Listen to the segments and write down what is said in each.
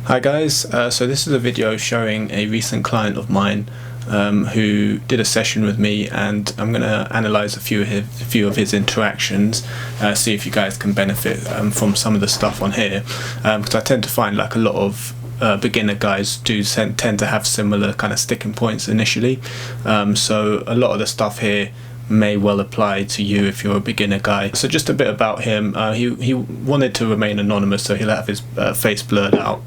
Hi guys, so this is a video showing a recent client of mine who did a session with me, and I'm going to analyse a few of his interactions, see if you guys can benefit from some of the stuff on here, because I tend to find like a lot of beginner guys do tend to have similar kind of sticking points initially, so a lot of the stuff here may well apply to you if you're a beginner guy. So just a bit about him. He wanted to remain anonymous, so he'll have his face blurred out.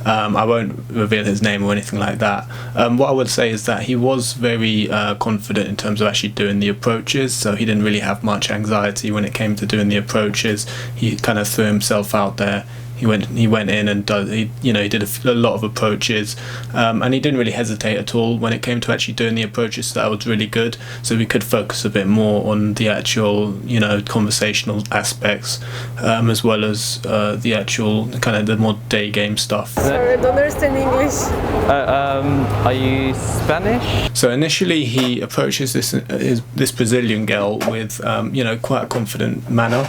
I won't reveal his name or anything like that. What I would say is that he was very confident in terms of actually doing the approaches, so he didn't really have much anxiety when it came to doing the approaches. He kind of threw himself out there. He went in and he did a lot of approaches, and he didn't really hesitate at all when it came to actually doing the approaches. So that was really good. So we could focus a bit more on the actual conversational aspects, as well as the actual kind of the more day game stuff. Sorry, I don't understand English. Are you Spanish? So initially he approaches this Brazilian girl with quite a confident manner.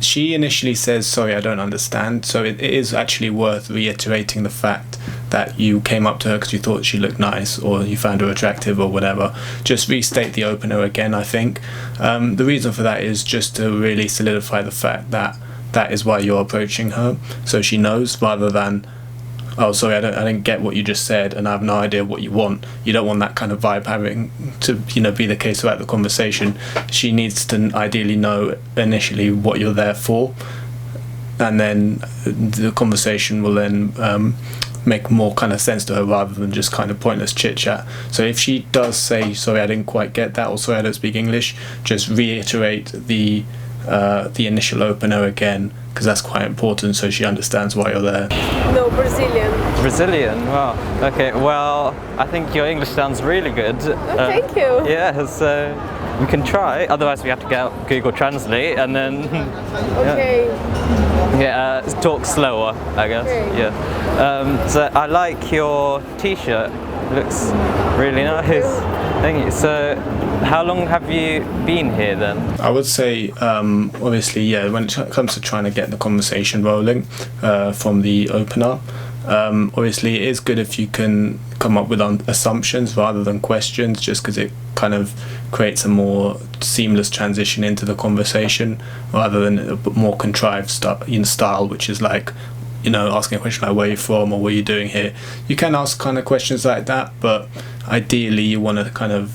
She initially says, "Sorry, I don't understand." So it is actually worth reiterating the fact that you came up to her because you thought she looked nice or you found her attractive or whatever. Just restate the opener again, I think. The reason for that is just to really solidify the fact that that is why you're approaching her, so she knows, rather than, "Oh, sorry, I didn't get what you just said and I have no idea what you want." You don't want that kind of vibe having to be the case throughout the conversation. She needs to ideally know initially what you're there for, and then the conversation will then make more kind of sense to her, rather than just kind of pointless chit chat. So if she does say, "Sorry, I didn't quite get that," or "Sorry, I don't speak English," just reiterate the initial opener again, because that's quite important, so she understands why you're there. No, Brazilian. Brazilian? Wow. Okay, well, I think your English sounds really good. Oh, thank you. Yeah, so we can try. Otherwise we have to get out Google Translate and then... Okay. Yeah, talk slower, I guess. Okay. Yeah. So I like your t-shirt. Looks really nice. Thank you. So how long have you been here then? I would say, obviously, yeah, when it comes to trying to get the conversation rolling from the opener, obviously it is good if you can come up with assumptions rather than questions, just because it kind of creates a more seamless transition into the conversation, rather than a bit more contrived style, which is like, asking a question like, "Where are you from?" or "What are you doing here?" You can ask kind of questions like that, but ideally you want to kind of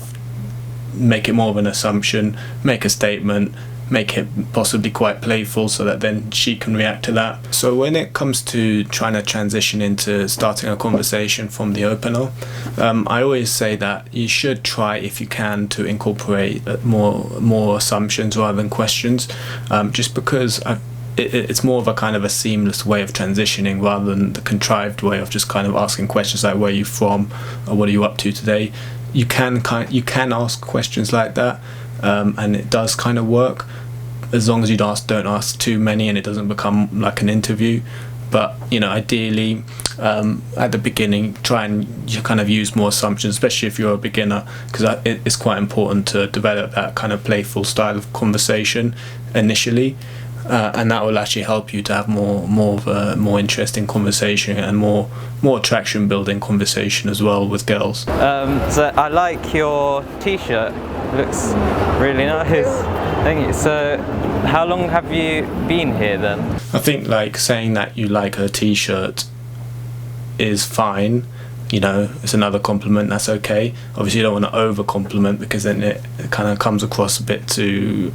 make it more of an assumption, make a statement, make it possibly quite playful, so that then she can react to that. So when it comes to trying to transition into starting a conversation from the opener, I always say that you should try, if you can, to incorporate more assumptions rather than questions, just because it's more of a kind of a seamless way of transitioning, rather than the contrived way of just kind of asking questions like, "Where are you from?" or "What are you up to today?" You can ask questions like that, and it does kind of work, as long as you don't ask too many and it doesn't become like an interview. But ideally, at the beginning, try and you kind of use more assumptions, especially if you're a beginner, because it's quite important to develop that kind of playful style of conversation initially. And that will actually help you to have more interesting conversation and more attraction building conversation as well with girls. So I like your t-shirt. Looks really nice. Thank you. So how long have you been here then? I think like saying that you like her t-shirt is fine. It's another compliment, that's okay. Obviously you don't want to over compliment, because then it kind of comes across a bit too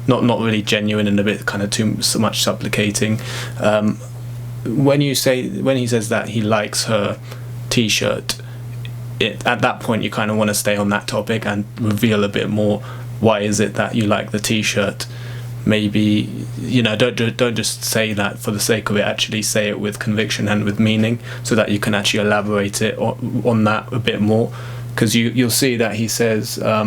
not really genuine and a bit kind of too much supplicating. When he says that he likes her t-shirt, at that point you kind of want to stay on that topic and reveal a bit more. Why is it that you like the t-shirt? Maybe don't just say that for the sake of it. Actually say it with conviction and with meaning, so that you can actually elaborate it on that a bit more. Because you'll see that he says, "I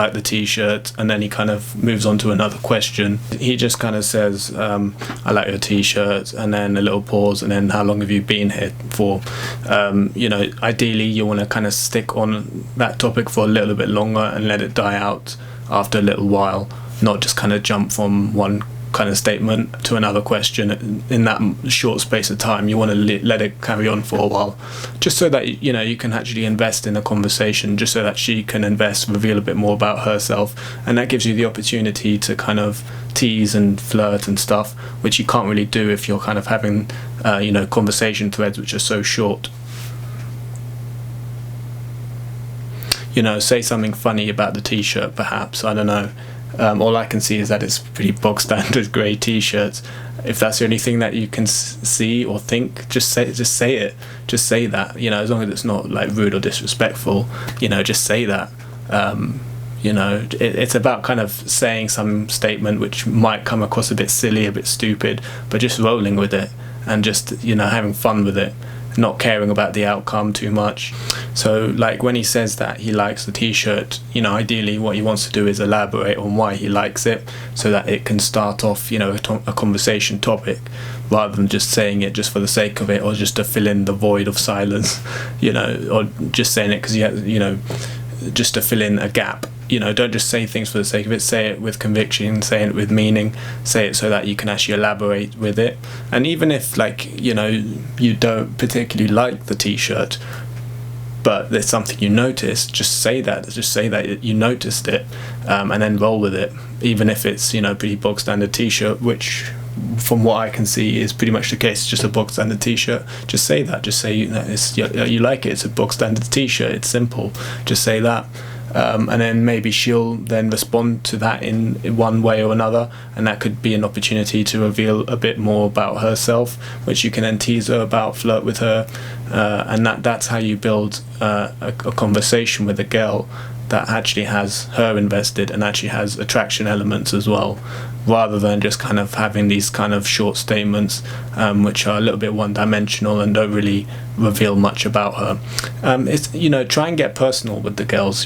like the t-shirt," and then he kind of moves on to another question. He just kind of says, "I like your t-shirt," and then a little pause, and then, "How long have you been here for?" Ideally you want to kind of stick on that topic for a little bit longer and let it die out after a little while, not just kind of jump from one kind of statement to another question in that short space of time. You want to let it carry on for a while, just so that you can actually invest in a conversation, just so that she can reveal a bit more about herself, and that gives you the opportunity to kind of tease and flirt and stuff, which you can't really do if you're kind of having conversation threads which are so short. Say something funny about the t-shirt, perhaps. I don't know. All I can see is that it's pretty bog standard grey t-shirts. If that's the only thing that you can see or think, just say it. Just say that. As long as it's not like rude or disrespectful. Just say that. It's about kind of saying some statement which might come across a bit silly, a bit stupid, but just rolling with it and just having fun with it, not caring about the outcome too much. So like when he says that he likes the t-shirt, ideally what he wants to do is elaborate on why he likes it, so that it can start off a conversation topic, rather than just saying it just for the sake of it, or just to fill in the void of silence, or just saying it because just to fill in a gap. Don't just say things for the sake of it. Say it with conviction, say it with meaning, say it so that you can actually elaborate with it. And even if you don't particularly like the t-shirt, but there's something you noticed, just say that you noticed it, and then roll with it, even if it's pretty bog standard t-shirt, which from what I can see is pretty much the case. It's just a bog standard t-shirt. Just say that. Just say you like it. It's a bog standard t-shirt. It's simple. Just say that. And then maybe she'll then respond to that in one way or another, and that could be an opportunity to reveal a bit more about herself, which you can then tease her about, flirt with her, and that's how you build a conversation with a girl that actually has her invested and actually has attraction elements as well, rather than just kind of having these kind of short statements which are a little bit one-dimensional and don't really reveal much about her. It's try and get personal with the girls.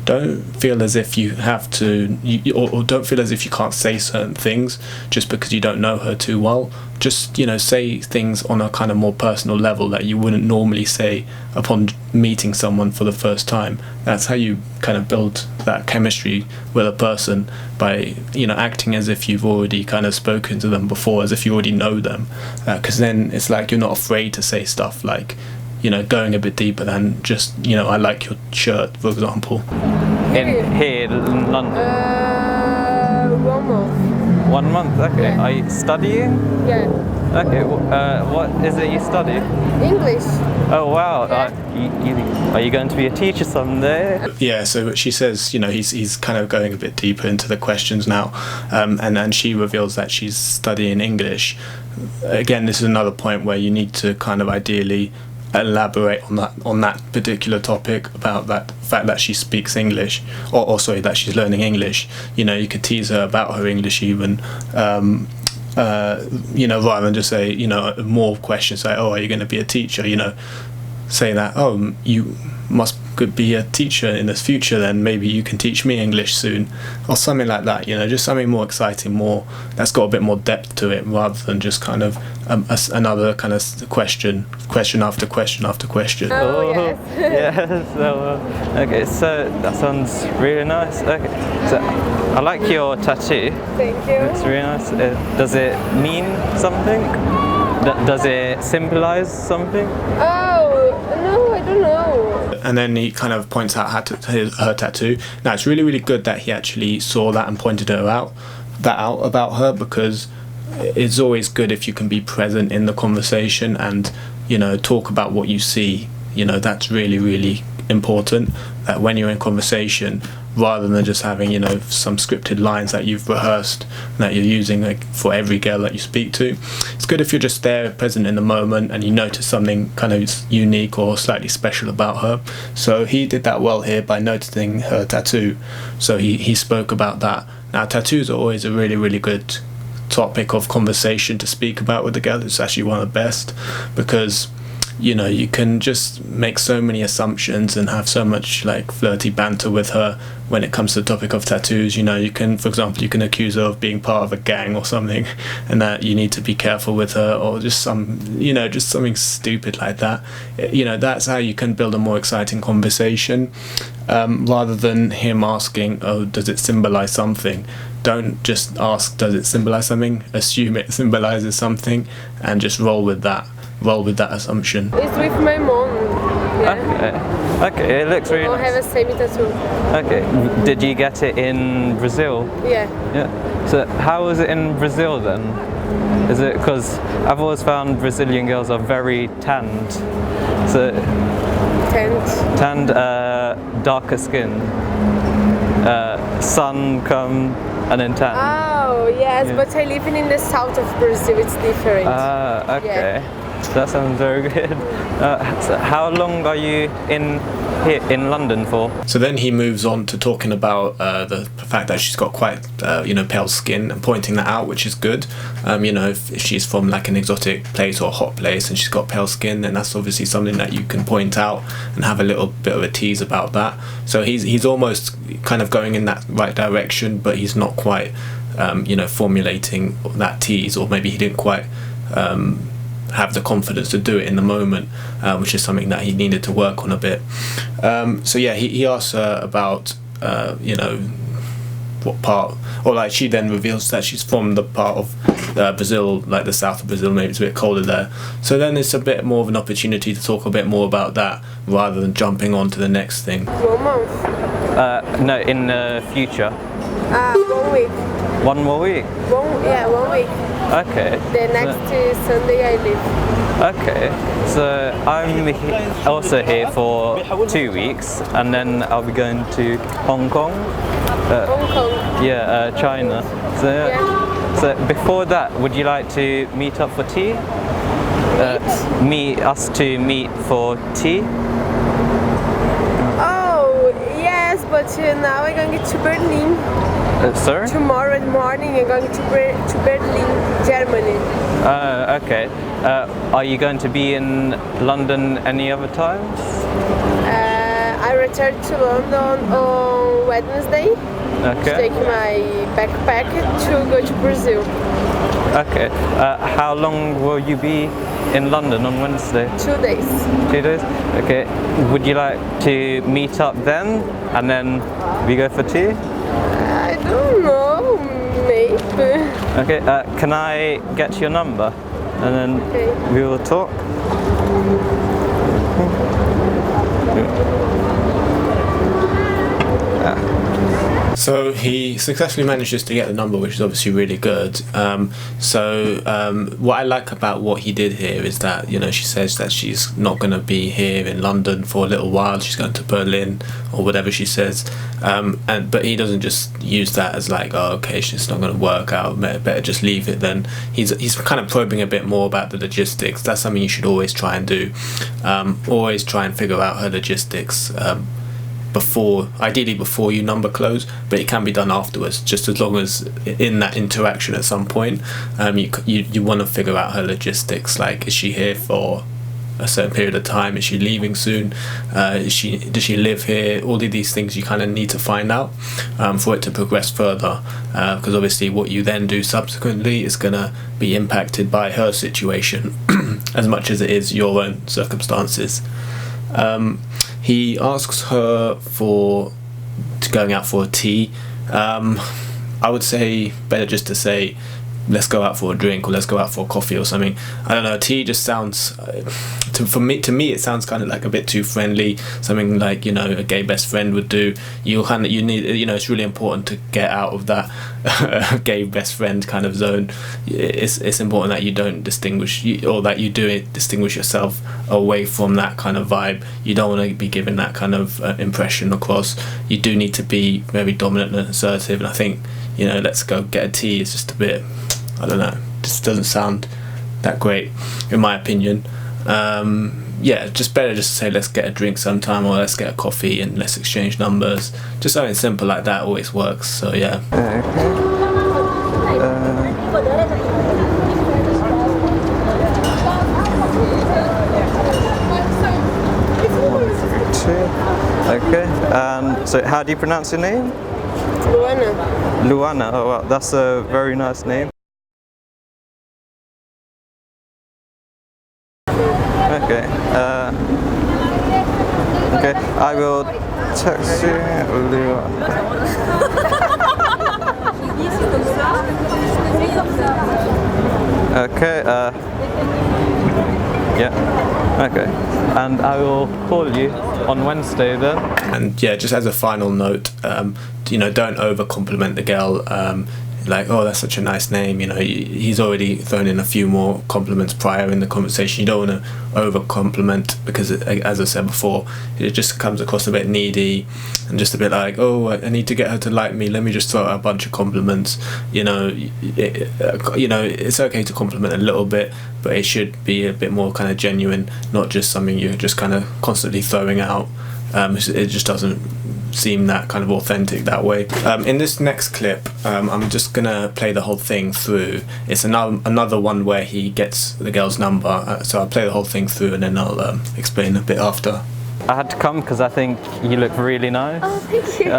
Don't feel as if you have to, or don't feel as if you can't say certain things just because you don't know her too well. Just say things on a kind of more personal level that you wouldn't normally say upon meeting someone for the first time. That's how you kind of build that chemistry with a person, by acting as if you've already kind of spoken to them before, as if you already know them, because then it's like you're not afraid to say stuff like going a bit deeper than just I like your shirt, for example. Here in London? 1 month. 1 month, okay. Yeah. Are you studying? Yeah. Okay, what is it you study? English. Oh wow, Yeah. are you going to be a teacher someday? Yeah, so she says, he's kind of going a bit deeper into the questions now, and she reveals that she's studying English. Again, this is another point where you need to kind of ideally elaborate on that particular topic, about that fact that she speaks English, or sorry, that she's learning English. You could tease her about her English even, rather than just say, more questions like, oh, are you going to be a teacher? Say that, oh, you could be a teacher in the future, then maybe you can teach me English soon, or something like that. Just something more exciting, more that's got a bit more depth to it, rather than just kind of another kind of question after question after question. Oh, yes. Yes. Okay, so that sounds really nice. Okay, so I like your tattoo. Thank you. It's really nice. Does it mean something? Does it symbolize something? Oh, no, I don't know. And then he kind of points out her tattoo. Now it's really, really good that he actually saw that and pointed out about her, because it's always good if you can be present in the conversation and talk about what you see. That's really, really important, that when you're in conversation, rather than just having some scripted lines that you've rehearsed that you're using for every girl that you speak to, it's good if you're just there, present in the moment, and you notice something kind of unique or slightly special about her. So he did that well here by noticing her tattoo, so he spoke about that. Now tattoos are always a really, really good topic of conversation to speak about with the girl. It's actually one of the best, because you can just make so many assumptions and have so much like flirty banter with her when it comes to the topic of tattoos. You can, for example, you can accuse her of being part of a gang or something, and that you need to be careful with her, or just something stupid like that. That's how you can build a more exciting conversation, rather than him asking, oh, does it symbolize something? don't just ask, does it symbolize something? Assume it symbolizes something, and just roll with that assumption. It's with my mom. Yeah. Okay, it looks really I nice. have a same tattoo. Okay, did you get it in Brazil? Yeah. Yeah. So how was it in Brazil then? Is it because I've always found Brazilian girls are very tanned. So tanned, darker skin. Sun come and then tan. Oh yes, Yeah. but I live in the south of Brazil. It's different. Okay. That sounds very good. So how long are you here in London for? So then he moves on to talking about the fact that she's got quite pale skin, and pointing that out, which is good. If she's from like an exotic place or a hot place and she's got pale skin, then that's obviously something that you can point out and have a little bit of a tease about that. So he's almost kind of going in that right direction, but he's not quite formulating that tease, or maybe he didn't quite have the confidence to do it in the moment, which is something that he needed to work on a bit. He asks her about what part, or like she then reveals that she's from the part of Brazil, like the south of Brazil, maybe it's a bit colder there. So then it's a bit more of an opportunity to talk a bit more about that rather than jumping on to the next thing. 1 month. No, in the future. 1 week. One more week? 1 week. Okay. The next Sunday I leave. Okay, so I'm also here for 2 weeks, and then I'll be going to Hong Kong. Hong Kong. Yeah, China. So, Yeah. so before that, would you like to meet up for tea? Us to meet for tea? Oh yes, but now I'm going to Berlin. Sorry? Tomorrow morning I'm going to Berlin, Germany. Okay. Are you going to be in London any other times? I return to London on Wednesday to Okay. take my backpack to go to Brazil. Okay. How long will you be in London on Wednesday? 2 days. 2 days? Okay. Would you like to meet up then, and then we go for tea? I don't know, maybe. Okay. Can I get your number, and then Okay. we will talk? So he successfully manages to get the number, which is obviously really good. What I like about what he did here is that, she says that she's not going to be here in London for a little while. She's going to Berlin or whatever she says. But he doesn't just use that as like, oh, okay, she's not going to work out, better just leave it then. He's kind of probing a bit more about the logistics. That's something you should always try and do. Always try and figure out her logistics. Ideally before you number close, but it can be done afterwards, just as long as in that interaction at some point you want to figure out her logistics, like is she here for a certain period of time, is she leaving soon, does she live here? All of these things you kind of need to find out for it to progress further, because obviously what you then do subsequently is going to be impacted by her situation as much as it is your own circumstances. He asks her to going out for a tea. I would say better just to say, let's go out for a drink, or let's go out for a coffee or something. I don't know, tea just sounds to me it sounds kind of like a bit too friendly, something like a gay best friend would do. You need, it's really important to get out of that gay best friend kind of zone. It's important that you don't distinguish distinguish yourself away from that kind of vibe. You don't want to be giving that kind of impression across. You do need to be very dominant and assertive, and I think let's go get a tea is just a bit, I don't know, just doesn't sound that great in my opinion. Just better just to say let's get a drink sometime, or let's get a coffee and let's exchange numbers. Just something simple like that always works. So yeah. Okay, so how do you pronounce your name? Luana. Luana. Oh wow, that's a very nice name. Okay. Okay, I will text you, Luana. Okay. Yeah. Okay. And I will call you on Wednesday then. And yeah, just as a final note, don't over compliment the girl. Like, oh, that's such a nice name. He's already thrown in a few more compliments prior in the conversation. You don't want to over compliment because, as I said before, it just comes across a bit needy and just a bit like, oh, I need to get her to like me. Let me just throw out a bunch of compliments. It's okay to compliment a little bit, but it should be a bit more kind of genuine, not just something you're just kind of constantly throwing out. It just doesn't seem that kind of authentic that way. In this next clip, I'm just gonna play the whole thing through. It's another one where he gets the girl's number, so I'll play the whole thing through and then I'll explain a bit after. I had to come because I think you look really nice. Oh, thank you.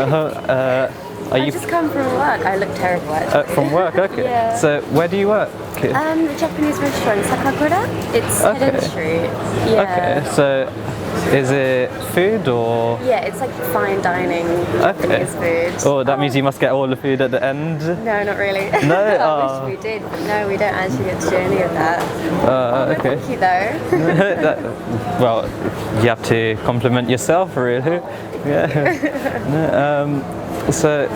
I just come from work. I look terrible actually. From work, okay. Yeah. So where do you work? The Japanese restaurant, Sakakura. It's Head Street. Yeah. Okay, so is it food or? Yeah, it's like fine dining Japanese food. Oh, that means you must get all the food at the end? No, not really. No? I wish we did, but no, we don't actually get to do any of that. Okay. Thank you though. Well, you have to compliment yourself really. Yeah. So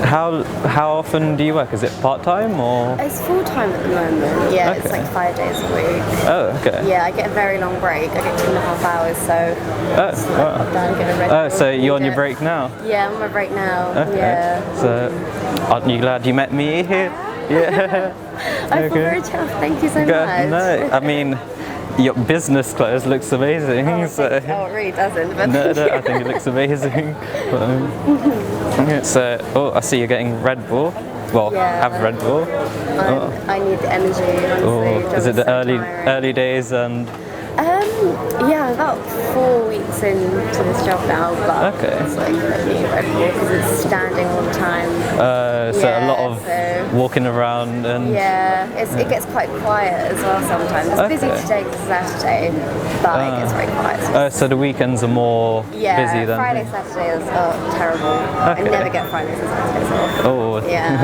how often do you work? Is it part-time or? It's full-time at the moment. Yeah, Okay. It's like 5 days a week. Oh, okay. Yeah, I get a very long break. I get 2.5 hours, so just wow. pop down and get a Red Bull, So you're on eat your it. break now? Yeah, I'm on my break now. Okay. Yeah. So aren't you glad you met me here? Yeah. I feel very chuffed. Thank you so much. No, I mean, your business clothes looks amazing. Oh, so. it really doesn't. But No, I think it looks amazing. But, yeah, so, I see you're getting Red Bull. Well, Yeah. have Red Bull. I need the energy. Honestly. Is it the So early tiring. days and? Yeah, I'm about 4 weeks into this job now, but Okay. it's like I need Red Bull because it's standing all the time. So a lot of walking around and. Yeah, it gets quite quiet as well sometimes. It's busy Okay. today because it's Saturday, but it gets very quiet. So the weekends are more busy then. Friday, Saturday is terrible. I never get Fridays and Saturdays off. Oh. Yeah.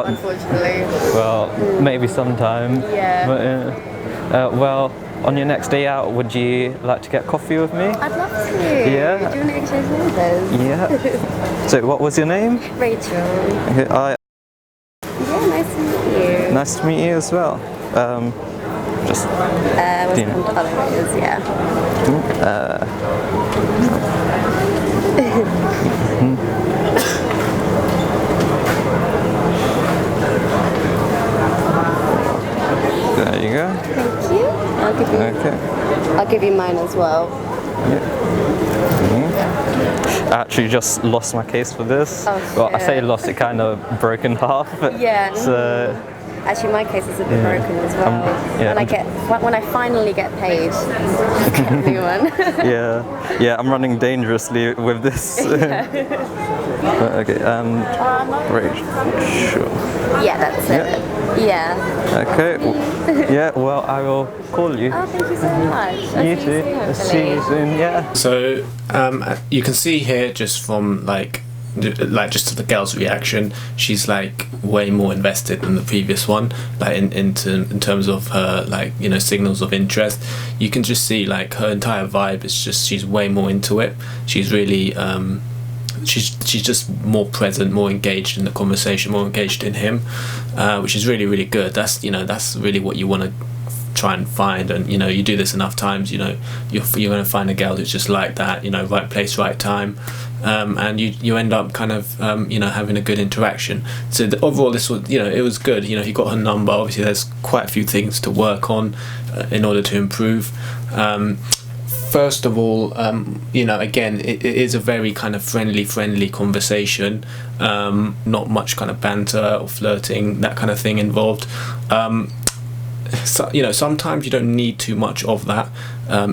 Unfortunately. Well, maybe sometime. Yeah. But, well, on your next day out, would you like to get coffee with me? I'd love to. Yeah. Do you want to exchange numbers? Yeah. So what was your name? Rachel. Okay, Yeah, nice to meet you. nice to meet you as well. Just What's Dina. called others, yeah. there you go. Thank you. Okay. I'll give you mine as well. I actually just lost my case for this. Oh, well, I say shit. lost, it kind of broke in half. Yeah. So Actually, my case is a bit broken as well. When I finally get paid, I'll get a new one. yeah, I'm running dangerously with this. Okay, Rachel. Yeah, that's it. Yeah. Okay. Yeah. Well, I will call you. Oh, thank you so much. I'll You see too. soon, See you hopefully. soon. Yeah. So you can see here just from just to the girl's reaction, she's like way more invested than the previous one, like in terms of her signals of interest. You can just see like her entire vibe is just, she's way more into it. She's really she's just more present, more engaged in the conversation, more engaged in him, which is really, really good. That's really what you want to try and find, and you do this enough times, you're going to find a girl who's just like that, right place, right time, and you end up kind of having a good interaction. So overall this was, it was good. He got her number. Obviously there's quite a few things to work on in order to improve. First of all, again, it is a very kind of friendly conversation, not much kind of banter or flirting, that kind of thing involved. So, sometimes you don't need too much of that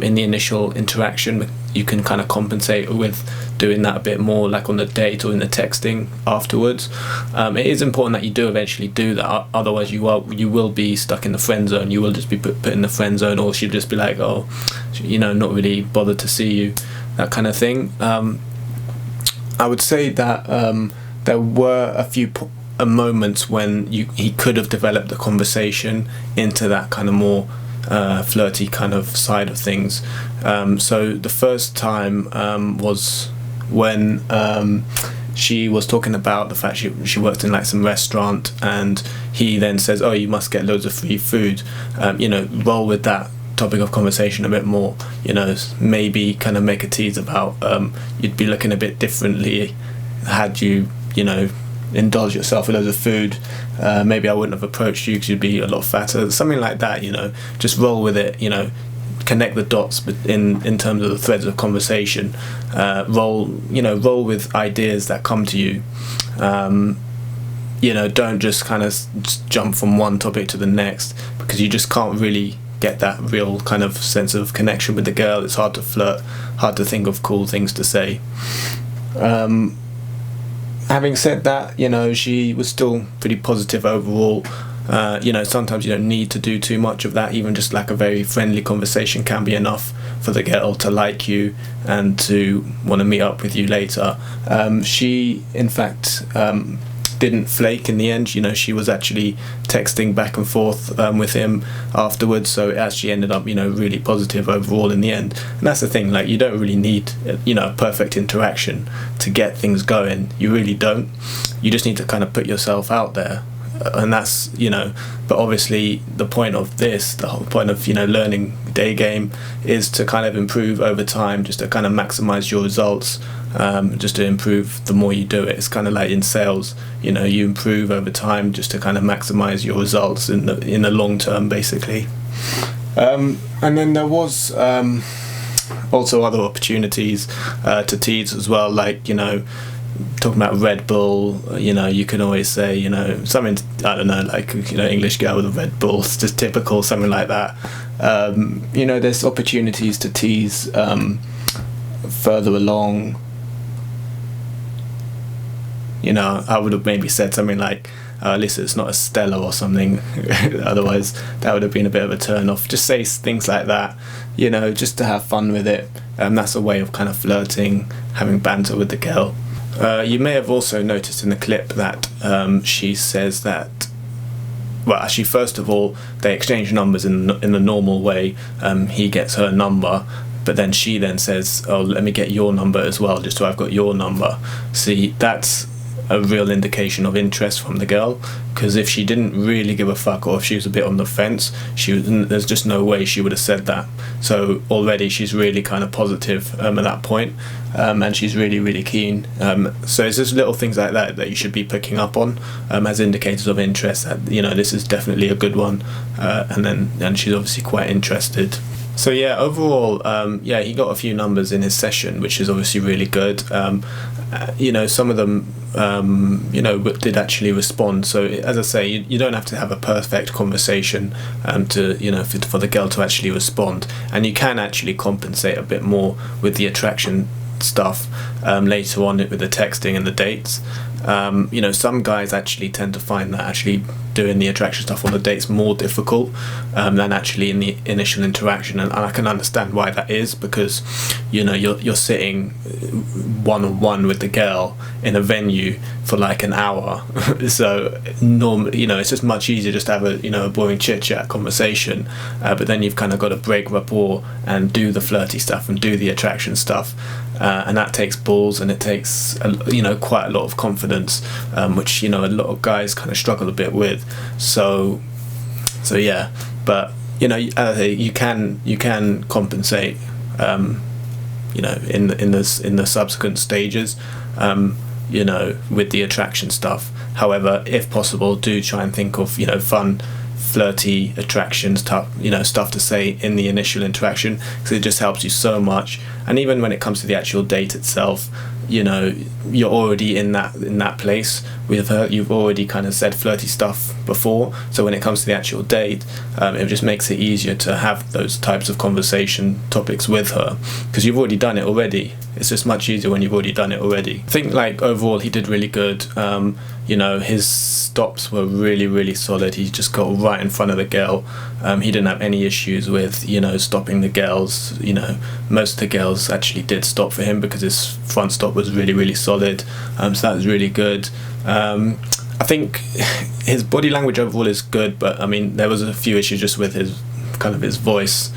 in the initial interaction. You can kind of compensate with doing that a bit more, like on the date or in the texting afterwards. It is important that you do eventually do that, otherwise you will be stuck in the friend zone. You will just be put in the friend zone, or she'll just be like, oh, not really bothered to see you, that kind of thing. I would say that there were a few moments when he could have developed the conversation into that kind of more flirty kind of side of things. So the first time was when she was talking about the fact she worked in like some restaurant, and he then says, oh, you must get loads of free food. Roll with that topic of conversation a bit more, maybe kind of make a tease about you'd be looking a bit differently had you indulge yourself with loads of food. Maybe I wouldn't have approached you because you'd be a lot fatter, something like that. Just roll with it, connect the dots in terms of the threads of conversation. Roll with ideas that come to you. Don't just kind of jump from one topic to the next, because you just can't really get that real kind of sense of connection with the girl. It's hard to flirt, hard to think of cool things to say. Having said that, she was still pretty positive overall. Sometimes you don't need to do too much of that. Even just like a very friendly conversation can be enough for the girl to like you and to want to meet up with you later. She, in fact, didn't flake in the end. She was actually texting back and forth with him afterwards, so it actually ended up really positive overall in the end. And that's the thing, like, you don't really need a perfect interaction to get things going. You really don't. You just need to kind of put yourself out there, and that's but obviously the point of this, the whole point of learning day game, is to kind of improve over time, just to kind of maximize your results, just to improve the more you do it. It's kind of like in sales, you improve over time just to kind of maximize your results in the long term, basically. And then there was also other opportunities to tease as well, like talking about Red Bull. You can always say something, I don't know, like English girl with a Red Bull, it's just typical, something like that. There's opportunities to tease further along. I would have maybe said something like, at least it's not a Stella or something. Otherwise that would have been a bit of a turn off. Just say things like that, just to have fun with it. That's a way of kind of flirting, having banter with the girl. You may have also noticed in the clip that she says that, well, actually, first of all, they exchange numbers in the normal way. He gets her number, but then she then says, oh, let me get your number as well, just so I've got your number. See, that's a real indication of interest from the girl, because if she didn't really give a fuck, or if she was a bit on the fence, there's just no way she would have said that. So already she's really kind of positive at that point, and she's really, really keen. So it's just little things like that you should be picking up on as indicators of interest, that this is definitely a good one, and she's obviously quite interested. So yeah, overall, he got a few numbers in his session, which is obviously really good. Some of them, did actually respond. So as I say, you don't have to have a perfect conversation for the girl to actually respond, and you can actually compensate a bit more with the attraction stuff later on with the texting and the dates. Some guys actually tend to find that actually doing the attraction stuff on the dates more difficult than actually in the initial interaction, and I can understand why that is, because you're sitting one-on-one with the girl in a venue for like an hour. So normally it's just much easier just to have a boring chit-chat conversation, but then you've kind of got to break rapport and do the flirty stuff and do the attraction stuff, and that takes balls, and it takes quite a lot of confidence, which a lot of guys kind of struggle a bit with. So yeah, but you can compensate in the subsequent stages with the attraction stuff. However, if possible, do try and think of fun, flirty attraction stuff to say in the initial interaction, because it just helps you so much. And even when it comes to the actual date itself, you're already in that place with her. You've already kind of said flirty stuff before, so when it comes to the actual date, it just makes it easier to have those types of conversation topics with her, because you've already done it already. It's just much easier when you've already done it already. I think like overall he did really good. His stops were really, really solid. He just got right in front of the girl. He didn't have any issues with stopping the girls. Most of the girls actually did stop for him because his front stop was really, really solid. So that was really good. I think his body language overall is good, but I mean there was a few issues just with his voice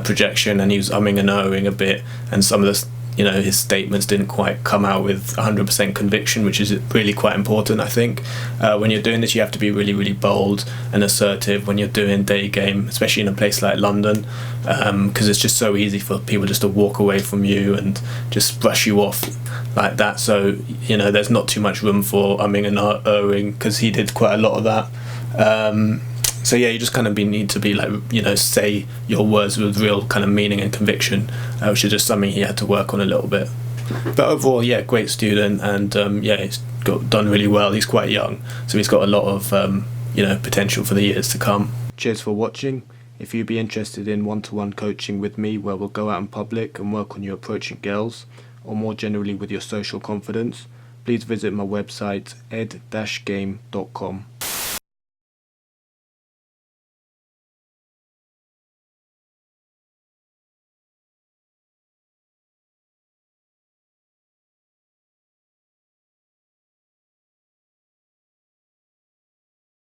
projection, and he was umming and ahhing a bit, and some of his statements didn't quite come out with 100% conviction, which is really quite important, I think. When you're doing this, you have to be really, really bold and assertive when you're doing day game, especially in a place like London, because it's just so easy for people just to walk away from you and just brush you off like that. So, there's not too much room for umming and ahhing, because he did quite a lot of that. So yeah, you just kind of need to be say your words with real kind of meaning and conviction, which is just something he had to work on a little bit. But overall, yeah, great student, and he's done really well. He's quite young, so he's got a lot of potential for the years to come. Cheers for watching. If you'd be interested in one-to-one coaching with me, where we'll go out in public and work on you approaching girls, or more generally with your social confidence, please visit my website ed-game.com.